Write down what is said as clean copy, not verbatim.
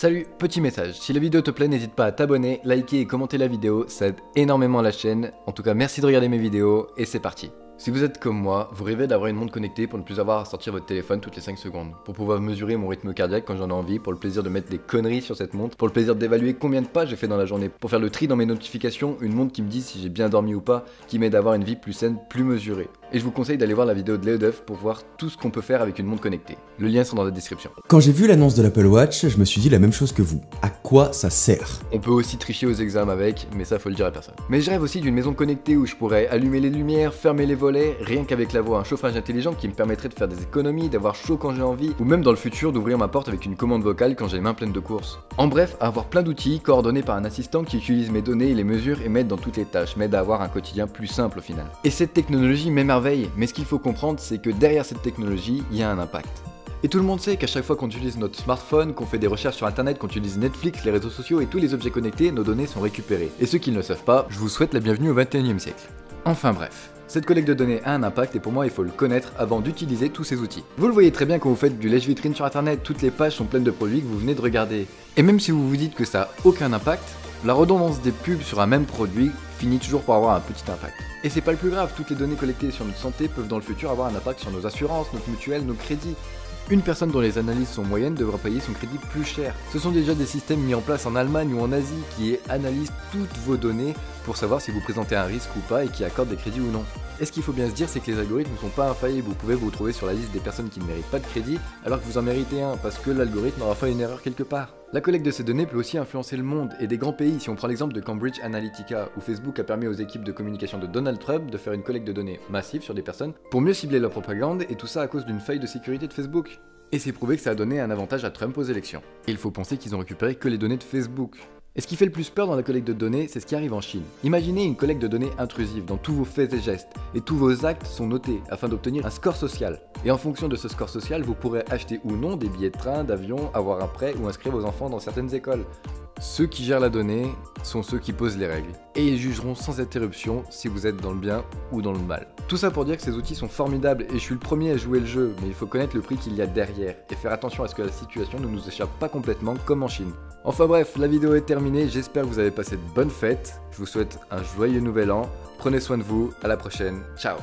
Salut, petit message, si la vidéo te plaît n'hésite pas à t'abonner, liker et commenter la vidéo, ça aide énormément la chaîne. En tout cas merci de regarder mes vidéos et c'est parti. Si vous êtes comme moi, vous rêvez d'avoir une montre connectée pour ne plus avoir à sortir votre téléphone toutes les 5 secondes, pour pouvoir mesurer mon rythme cardiaque quand j'en ai envie, pour le plaisir de mettre des conneries sur cette montre, pour le plaisir d'évaluer combien de pas j'ai fait dans la journée, pour faire le tri dans mes notifications, une montre qui me dit si j'ai bien dormi ou pas, qui m'aide à avoir une vie plus saine, plus mesurée. Et je vous conseille d'aller voir la vidéo de Léo Duff pour voir tout ce qu'on peut faire avec une montre connectée. Le lien sera dans la description. Quand j'ai vu l'annonce de l'Apple Watch, je me suis dit la même chose que vous. À quoi ça sert? On peut aussi tricher aux examens avec, mais ça faut le dire à personne. Mais je rêve aussi d'une maison connectée où je pourrais allumer les lumières, fermer les volets, rien qu'avec la voix, un chauffage intelligent qui me permettrait de faire des économies, d'avoir chaud quand j'ai envie, ou même dans le futur d'ouvrir ma porte avec une commande vocale quand j'ai les mains pleines de courses. En bref, avoir plein d'outils coordonnés par un assistant qui utilise mes données et les mesure et m'aide dans toutes les tâches, m'aide à avoir un quotidien plus simple au final. Et cette technologie m'émerveille, mais ce qu'il faut comprendre, c'est que derrière cette technologie, il y a un impact. Et tout le monde sait qu'à chaque fois qu'on utilise notre smartphone, qu'on fait des recherches sur internet, qu'on utilise Netflix, les réseaux sociaux et tous les objets connectés, nos données sont récupérées. Et ceux qui ne le savent pas, je vous souhaite la bienvenue au 21e siècle. Enfin bref. Cette collecte de données a un impact et pour moi il faut le connaître avant d'utiliser tous ces outils. Vous le voyez très bien quand vous faites du lèche-vitrine sur internet, toutes les pages sont pleines de produits que vous venez de regarder. Et même si vous vous dites que ça n'a aucun impact, la redondance des pubs sur un même produit finit toujours par avoir un petit impact. Et c'est pas le plus grave, toutes les données collectées sur notre santé peuvent dans le futur avoir un impact sur nos assurances, notre mutuelle, nos crédits. Une personne dont les analyses sont moyennes devra payer son crédit plus cher. Ce sont déjà des systèmes mis en place en Allemagne ou en Asie qui analysent toutes vos données pour savoir si vous présentez un risque ou pas et qui accordent des crédits ou non. Et ce qu'il faut bien se dire, c'est que les algorithmes ne sont pas infaillibles. Vous pouvez vous retrouver sur la liste des personnes qui ne méritent pas de crédit alors que vous en méritez un parce que l'algorithme aura fait une erreur quelque part. La collecte de ces données peut aussi influencer le monde et des grands pays. Si on prend l'exemple de Cambridge Analytica où Facebook a permis aux équipes de communication de Donald Trump de faire une collecte de données massive sur des personnes pour mieux cibler leur propagande et tout ça à cause d'une faille de sécurité de Facebook. Et c'est prouvé que ça a donné un avantage à Trump aux élections. Et il faut penser qu'ils ont récupéré que les données de Facebook. Et ce qui fait le plus peur dans la collecte de données, c'est ce qui arrive en Chine. Imaginez une collecte de données intrusive dans tous vos faits et gestes, et tous vos actes sont notés afin d'obtenir un score social. Et en fonction de ce score social, vous pourrez acheter ou non des billets de train, d'avion, avoir un prêt ou inscrire vos enfants dans certaines écoles. Ceux qui gèrent la donnée sont ceux qui posent les règles. Et ils jugeront sans interruption si vous êtes dans le bien ou dans le mal. Tout ça pour dire que ces outils sont formidables et je suis le premier à jouer le jeu, mais il faut connaître le prix qu'il y a derrière et faire attention à ce que la situation ne nous échappe pas complètement comme en Chine. Enfin bref, la vidéo est terminée, j'espère que vous avez passé de bonnes fêtes, je vous souhaite un joyeux nouvel an, prenez soin de vous, à la prochaine, ciao.